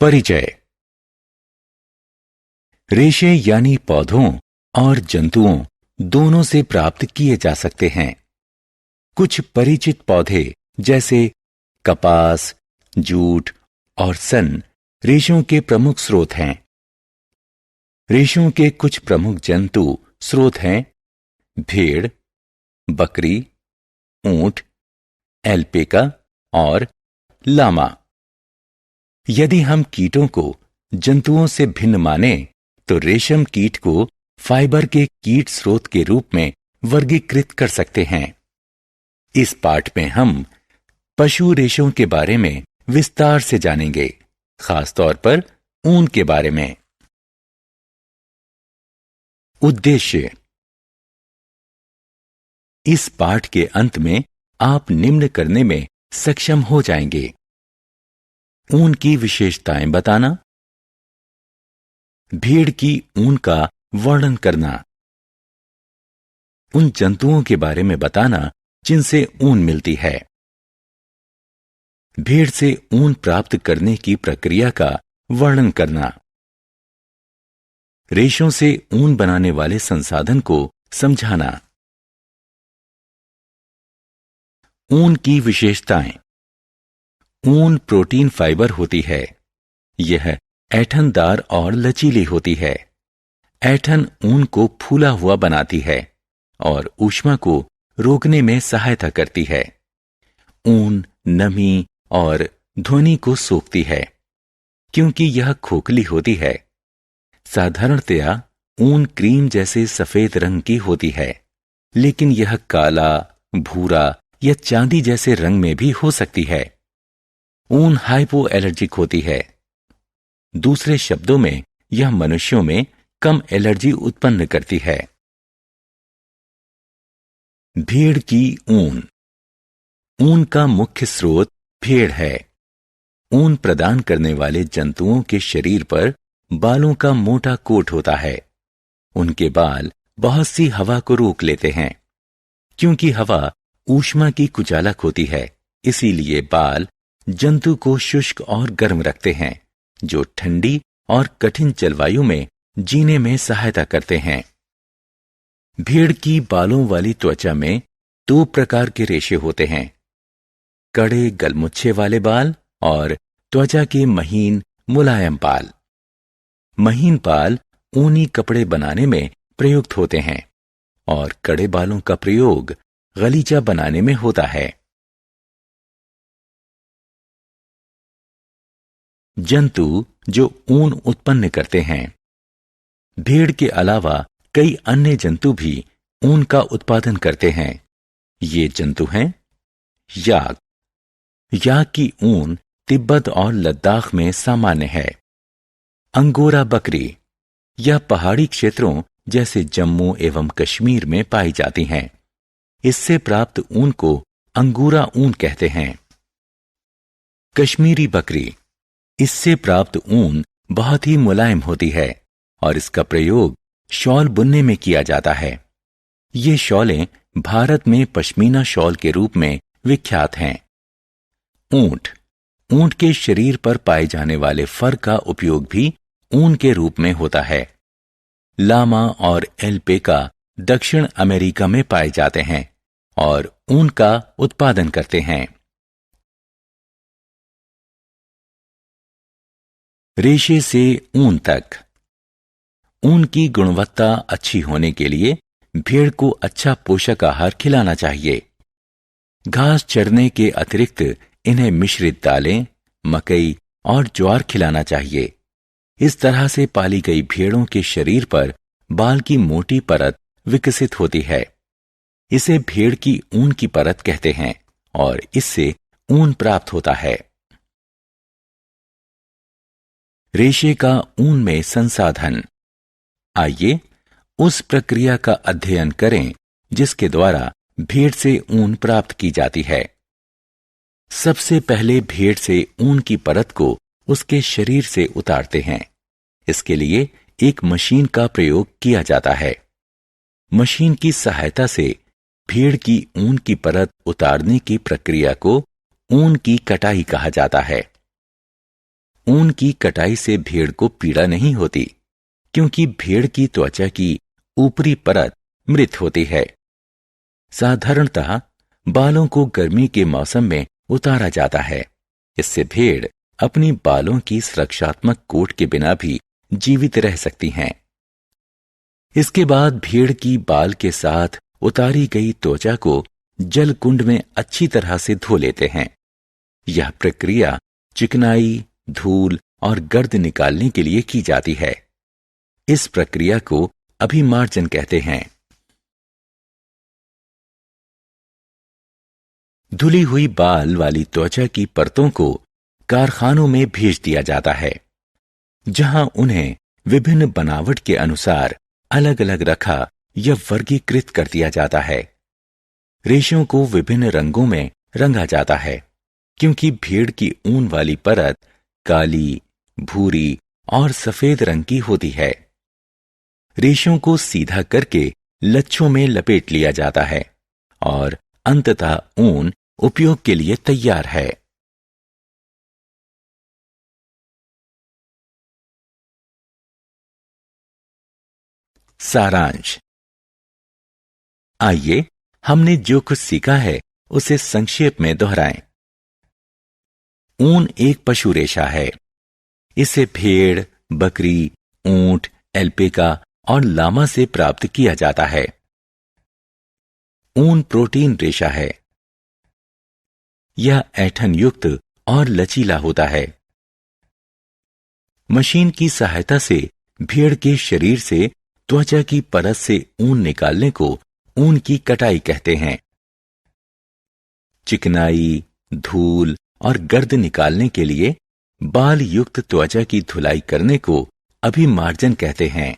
परिचय। रेशे यानी पौधों और जंतुओं दोनों से प्राप्त किए जा सकते हैं। कुछ परिचित पौधे जैसे कपास, जूट और सन रेशों के प्रमुख स्रोत हैं। रेशों के कुछ प्रमुख जंतु स्रोत हैं भेड़, बकरी, ऊंट, एल्पेका और लामा। यदि हम कीटों को जंतुओं से भिन्न माने तो रेशम कीट को फाइबर के कीट स्रोत के रूप में वर्गीकृत कर सकते हैं। इस पाठ में हम पशु रेशों के बारे में विस्तार से जानेंगे, खासतौर पर ऊन के बारे में। उद्देश्य। इस पाठ के अंत में आप निम्न करने में सक्षम हो जाएंगे: ऊन की विशेषताएं बताना, भेड़ की ऊन का वर्णन करना, उन जंतुओं के बारे में बताना जिनसे ऊन मिलती है, भेड़ से ऊन प्राप्त करने की प्रक्रिया का वर्णन करना, रेशों से ऊन बनाने वाले संसाधन को समझाना। ऊन की विशेषताएं। ऊन प्रोटीन फाइबर होती है। यह ऐंठनदार और लचीली होती है। ऐंठन ऊन को फूला हुआ बनाती है और ऊष्मा को रोकने में सहायता करती है। ऊन नमी और ध्वनि को सोखती है क्योंकि यह खोखली होती है। साधारणतया ऊन क्रीम जैसे सफेद रंग की होती है, लेकिन यह काला, भूरा या चांदी जैसे रंग में भी हो सकती है। ऊन हाइपो एलर्जिक होती है। दूसरे शब्दों में यह मनुष्यों में कम एलर्जी उत्पन्न करती है। भेड़ की ऊन। ऊन का मुख्य स्रोत भेड़ है। ऊन प्रदान करने वाले जंतुओं के शरीर पर बालों का मोटा कोट होता है। उनके बाल बहुत सी हवा को रोक लेते हैं। क्योंकि हवा ऊष्मा की कुचालक होती है, इसीलिए बाल जंतु को शुष्क और गर्म रखते हैं, जो ठंडी और कठिन जलवायु में जीने में सहायता करते हैं। भेड़ की बालों वाली त्वचा में 2 प्रकार के रेशे होते हैं: कड़े गलमुच्छे वाले बाल और त्वचा के महीन मुलायम बाल। महीन बाल ऊनी कपड़े बनाने में प्रयुक्त होते हैं और कड़े बालों का प्रयोग गलीचा बनाने में होता है। जंतु जो ऊन उत्पन्न करते हैं। भेड़ के अलावा कई अन्य जंतु भी ऊन का उत्पादन करते हैं। ये जंतु हैं याक। याक की ऊन तिब्बत और लद्दाख में सामान्य है। अंगोरा बकरी। यह पहाड़ी क्षेत्रों जैसे जम्मू एवं कश्मीर में पाई जाती हैं। इससे प्राप्त ऊन को अंगूरा ऊन कहते हैं। कश्मीरी बकरी। इससे प्राप्त ऊन बहुत ही मुलायम होती है और इसका प्रयोग शॉल बुनने में किया जाता है। ये शॉलें भारत में पश्मीना शॉल के रूप में विख्यात हैं। ऊंट। ऊंट के शरीर पर पाए जाने वाले फर का उपयोग भी ऊन के रूप में होता है। लामा और एल्पेका दक्षिण अमेरिका में पाए जाते हैं और ऊन का उत्पादन करते हैं। रेशे से ऊन तक। ऊन की गुणवत्ता अच्छी होने के लिए भेड़ को अच्छा पोषक आहार खिलाना चाहिए। घास चरने के अतिरिक्त इन्हें मिश्रित दालें, मकई और ज्वार खिलाना चाहिए। इस तरह से पाली गई भेड़ों के शरीर पर बाल की मोटी परत विकसित होती है। इसे भेड़ की ऊन की परत कहते हैं और इससे ऊन प्राप्त होता है। रेशे का ऊन में संसाधन। आइए उस प्रक्रिया का अध्ययन करें जिसके द्वारा भेड़ से ऊन प्राप्त की जाती है। सबसे पहले भेड़ से ऊन की परत को उसके शरीर से उतारते हैं। इसके लिए एक मशीन का प्रयोग किया जाता है। मशीन की सहायता से भेड़ की ऊन की परत उतारने की प्रक्रिया को ऊन की कटाई कहा जाता है। ऊन की कटाई से भेड़ को पीड़ा नहीं होती, क्योंकि भेड़ की त्वचा की ऊपरी परत मृत होती है। साधारणतः बालों को गर्मी के मौसम में उतारा जाता है। इससे भेड़ अपनी बालों की सुरक्षात्मक कोट के बिना भी जीवित रह सकती हैं। इसके बाद भेड़ की बाल के साथ उतारी गई त्वचा को जल कुंड में अच्छी तरह से धो लेते हैं। यह प्रक्रिया चिकनाई, धूल और गर्द निकालने के लिए की जाती है। इस प्रक्रिया को अभिमार्जन कहते हैं। धुली हुई बाल वाली त्वचा की परतों को कारखानों में भेज दिया जाता है, जहां उन्हें विभिन्न बनावट के अनुसार अलग अलग रखा या वर्गीकृत कर दिया जाता है। रेशों को विभिन्न रंगों में रंगा जाता है, क्योंकि भेड़ की ऊन वाली परत काली, भूरी और सफेद रंग की होती है। रेशों को सीधा करके लच्छों में लपेट लिया जाता है और अंततः ऊन उपयोग के लिए तैयार है। सारांश। आइए हमने जो कुछ सीखा है उसे संक्षेप में दोहराएं। ऊन एक पशु रेशा है। इसे भेड़, बकरी, ऊंट, एल्पेका और लामा से प्राप्त किया जाता है। ऊन प्रोटीन रेशा है। यह ऐंठन युक्त और लचीला होता है। मशीन की सहायता से भेड़ के शरीर से त्वचा की परत से ऊन निकालने को ऊन की कटाई कहते हैं। चिकनाई, धूल और गर्द निकालने के लिए बाल युक्त त्वचा की धुलाई करने को अभिमार्जन कहते हैं।